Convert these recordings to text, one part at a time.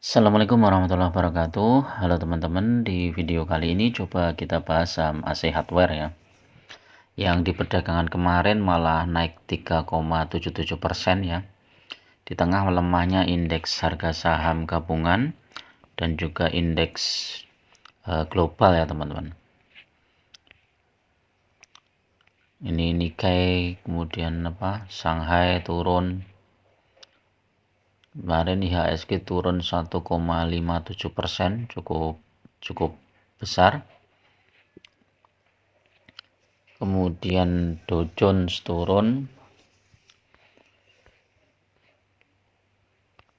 Assalamualaikum warahmatullahi wabarakatuh. Halo teman-teman, di video kali ini coba kita bahas saham AC Hardware ya. Yang di perdagangan kemarin malah naik 3,77% ya. Di tengah melemahnya indeks harga saham gabungan dan juga indeks global ya teman-teman. Ini Nikkei, kemudian Shanghai turun. Kemarin IHSG turun 1,57%, cukup besar. Kemudian Dow Jones turun,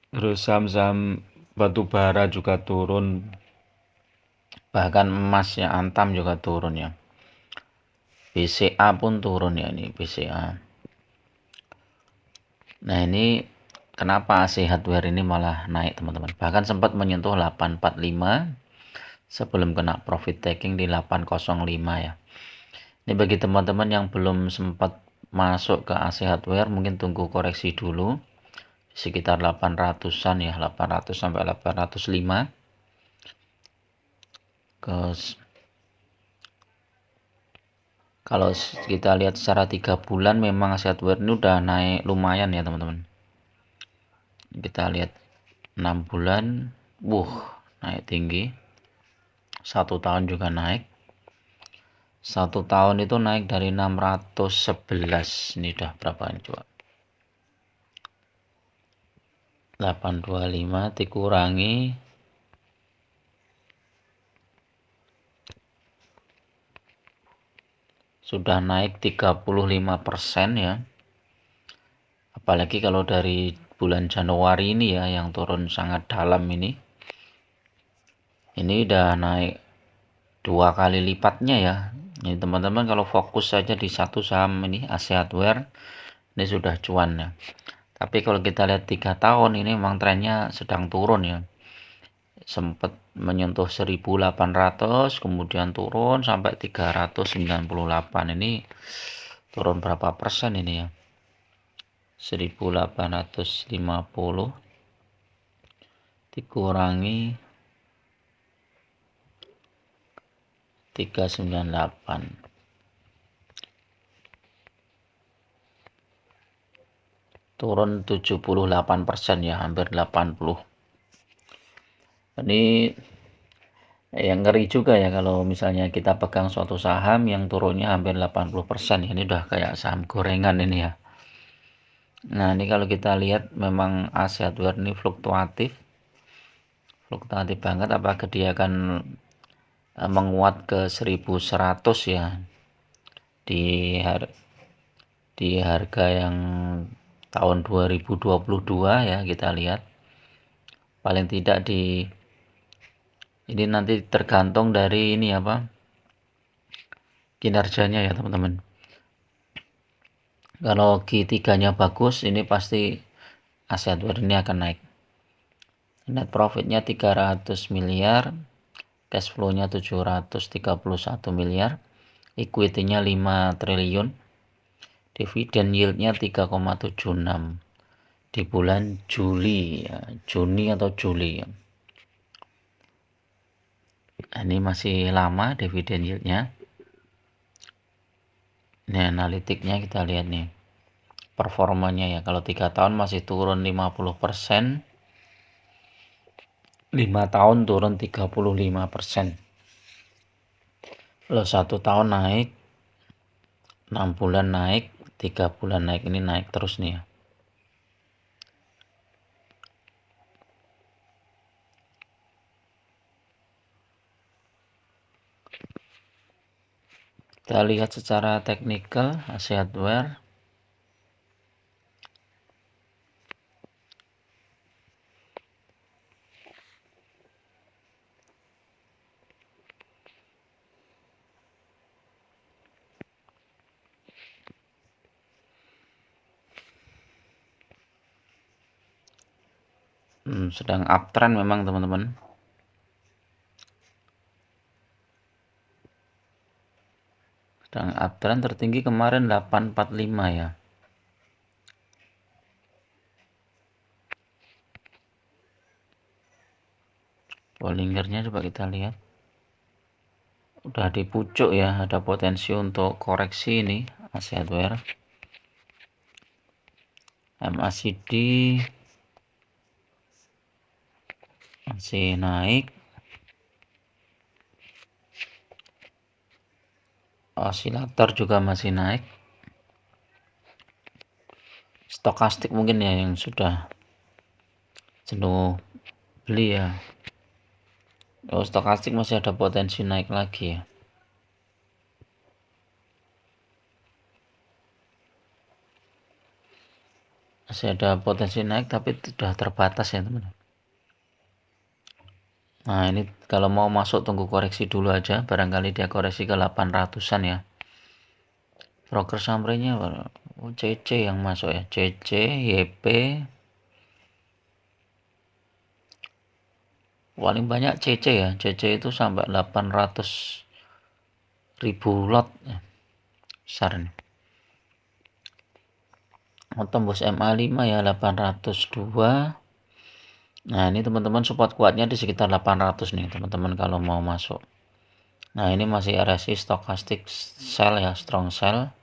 terus saham-saham batubara juga turun, bahkan emas ya, Antam juga turun ya. BCA pun turun ya, ini BCA. Nah ini kenapa AC Hardware ini malah naik teman-teman, bahkan sempat menyentuh 845 sebelum kena profit taking di 805 ya. Ini bagi teman-teman yang belum sempat masuk ke AC Hardware, mungkin tunggu koreksi dulu sekitar 800-an ya, 800 sampai 805. Kalau kita lihat secara 3 bulan memang AC Hardware ini udah naik lumayan ya teman-teman. Kita lihat 6 bulan, naik tinggi. 1 tahun juga naik. 1 tahun itu naik dari 611. Ini udah berapa ini coba? 825 dikurangi sudah naik 35% ya. Apalagi kalau dari bulan Januari ini ya yang turun sangat dalam ini udah naik 2 kali lipatnya ya. Ini teman-teman kalau fokus saja di satu saham ini AC Hardware ini sudah cuan ya. Tapi kalau kita lihat 3 tahun ini memang trennya sedang turun ya. Sempat menyentuh 1800, kemudian turun sampai 398. Ini turun berapa persen ini ya? 1850 dikurangi 398, turun 78% ya, hampir 80. Ini yang ngeri juga ya kalau misalnya kita pegang suatu saham yang turunnya hampir 80%. Ini udah kayak saham gorengan ini ya. Nah ini kalau kita lihat memang AC Hardware ini fluktuatif banget. Apakah dia akan menguat ke 1100 ya di harga yang tahun 2022 ya. Kita lihat paling tidak ini nanti tergantung dari ini kinerjanya ya teman-teman. Kalau Q3-nya bagus, ini pasti AC Hardware ini akan naik. Net profitnya 300 miliar, cash flow-nya 731 miliar, equity-nya 5 triliun, dividen yield-nya 3,76 di bulan Juli ya, Juni atau Juli ya. Ini masih lama dividen yield-nya. Ini analitiknya kita lihat nih. Performanya ya, kalau 3 tahun masih turun 50%, 5 tahun turun 35%. Kalau 1 tahun naik, 6 bulan naik, 3 bulan naik, ini naik terus nih ya. Kita lihat secara teknikal AC Hardware. Sedang uptrend memang teman-teman. Sedang uptrend, tertinggi kemarin 845 ya. Bollingernya coba kita lihat, udah di pucuk ya, ada potensi untuk koreksi ini Asia Hardware. MACD masih naik, osilator juga masih naik, stokastik mungkin ya yang sudah jenuh beli ya. Stokastik masih ada potensi naik lagi ya. Masih ada potensi naik tapi sudah terbatas ya teman. Nah ini kalau mau masuk tunggu koreksi dulu aja, barangkali dia koreksi ke 800-an ya. Broker summary-nya CC yang masuk ya, CC, YP. Paling banyak CC ya, CC itu sampai 800.000 lot ya. Besar nih. Mau tembus MA5 ya 802. Nah ini teman-teman support kuatnya di sekitar 800 nih teman-teman kalau mau masuk. Nah ini masih RSI stochastic sell ya, strong sell.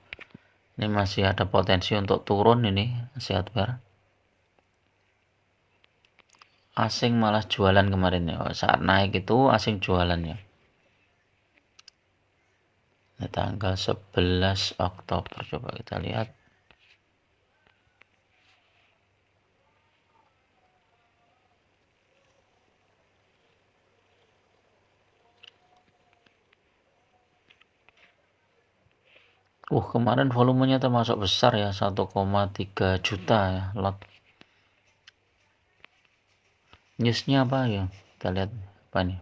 Ini masih ada potensi untuk turun ini Asia Hardware. Asing malah jualan kemarin ya, saat naik itu asing jualan ya. Ini tanggal 11 Oktober coba kita lihat. Kemarin volumenya termasuk besar ya, 1,3 juta ya lot. Newsnya apa ya? Kita lihat apa nih?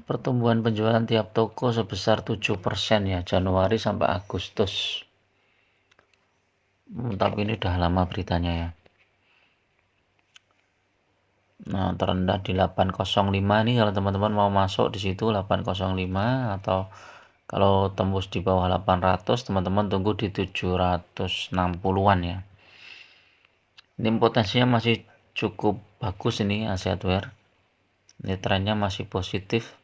Pertumbuhan penjualan tiap toko sebesar 7% ya, Januari sampai Agustus. Tapi ini udah lama beritanya ya. Nah, terendah di 805 nih kalau teman-teman mau masuk di situ 805, atau kalau tembus di bawah 800 teman-teman tunggu di 760-an ya. Ini potensinya masih cukup bagus ini Asia Hardware. Ini trennya masih positif.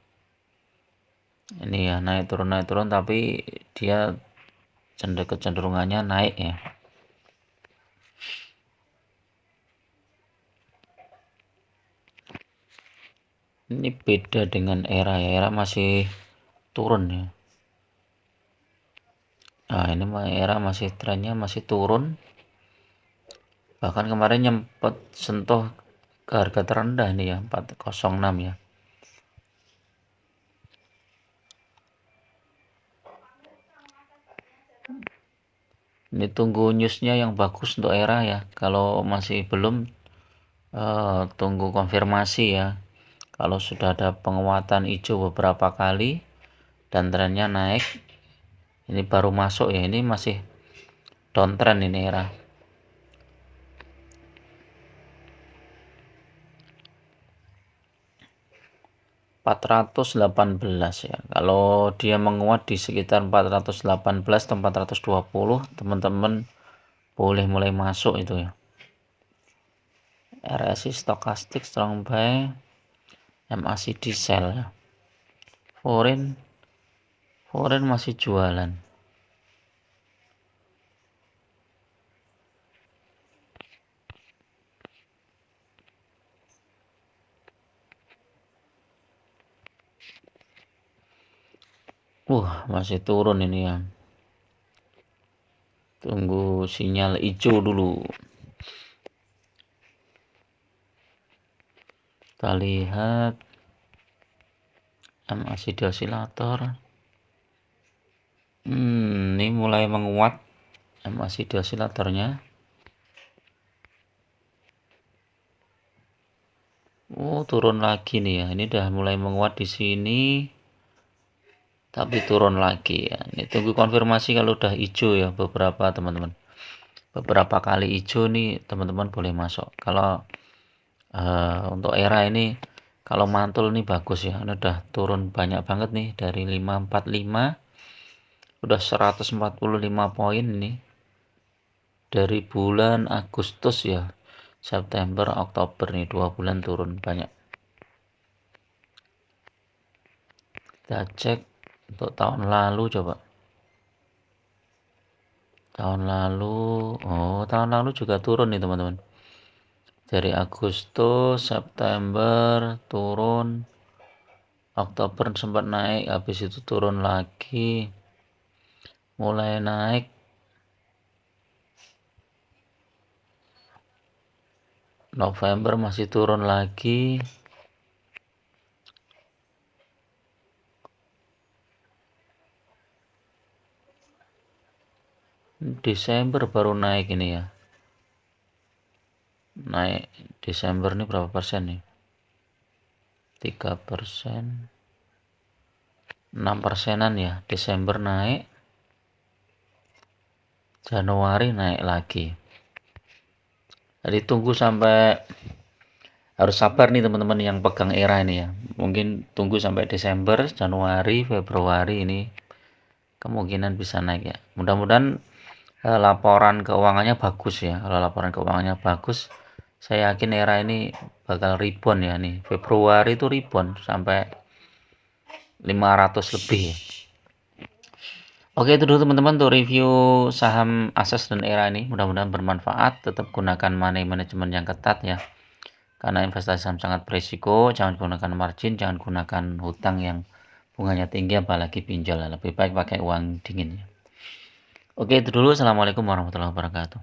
Ini ya naik turun tapi dia kecenderungannya naik ya. Ini beda dengan era ya, era masih turun ya. Nah ini era masih trennya masih turun, bahkan kemarin nyempet sentuh ke harga terendah nih ya, 406 ya. Ini tunggu newsnya yang bagus untuk era ya, kalau masih belum tunggu konfirmasi ya. Kalau sudah ada penguatan hijau beberapa kali dan trennya naik, ini baru masuk ya, ini masih downtrend ini era. 418 ya, kalau dia menguat di sekitar 418 atau 420 teman-teman boleh mulai masuk itu ya. RSI stochastic strong buy, MACD sell ya. Foreign masih jualan. Masih turun ini ya. Tunggu sinyal hijau dulu. Kita lihat MACD osilator. Ini mulai menguat MACD osilatornya. Turun lagi nih ya. Ini udah mulai menguat di sini. Tapi turun lagi ya. Ini tunggu konfirmasi kalau udah hijau ya beberapa teman-teman. Beberapa kali hijau nih teman-teman boleh masuk. Kalau untuk era ini kalau mantul nih bagus ya. Ini udah turun banyak banget nih dari 545 udah 145 poin nih. Dari bulan Agustus ya. September, Oktober nih 2 bulan turun banyak. Kita cek untuk tahun lalu coba. Tahun lalu juga turun nih teman-teman. Dari Agustus, September turun, Oktober sempat naik, habis itu turun lagi, mulai naik, November masih turun lagi, Desember baru naik ini ya. Naik Desember ini berapa persen nih? 3%, 6%-an ya. Desember naik, Januari naik lagi. Jadi tunggu sampai, harus sabar nih teman-teman yang pegang ERA ini ya. Mungkin tunggu sampai Desember, Januari, Februari ini kemungkinan bisa naik ya. Mudah-mudahan laporan keuangannya bagus ya. Kalau laporan keuangannya bagus, saya yakin ERA ini bakal rebound ya nih. Februari itu rebound sampai 500 lebih ya. Oke, itu dulu teman-teman untuk review saham Ases dan ERA ini. Mudah-mudahan bermanfaat. Tetap gunakan money management yang ketat ya. Karena investasi saham sangat berisiko. Jangan gunakan margin, jangan gunakan hutang yang bunganya tinggi, apalagi pinjol. Lebih baik pakai uang dingin ya. Oke, itu dulu. Assalamualaikum warahmatullahi wabarakatuh.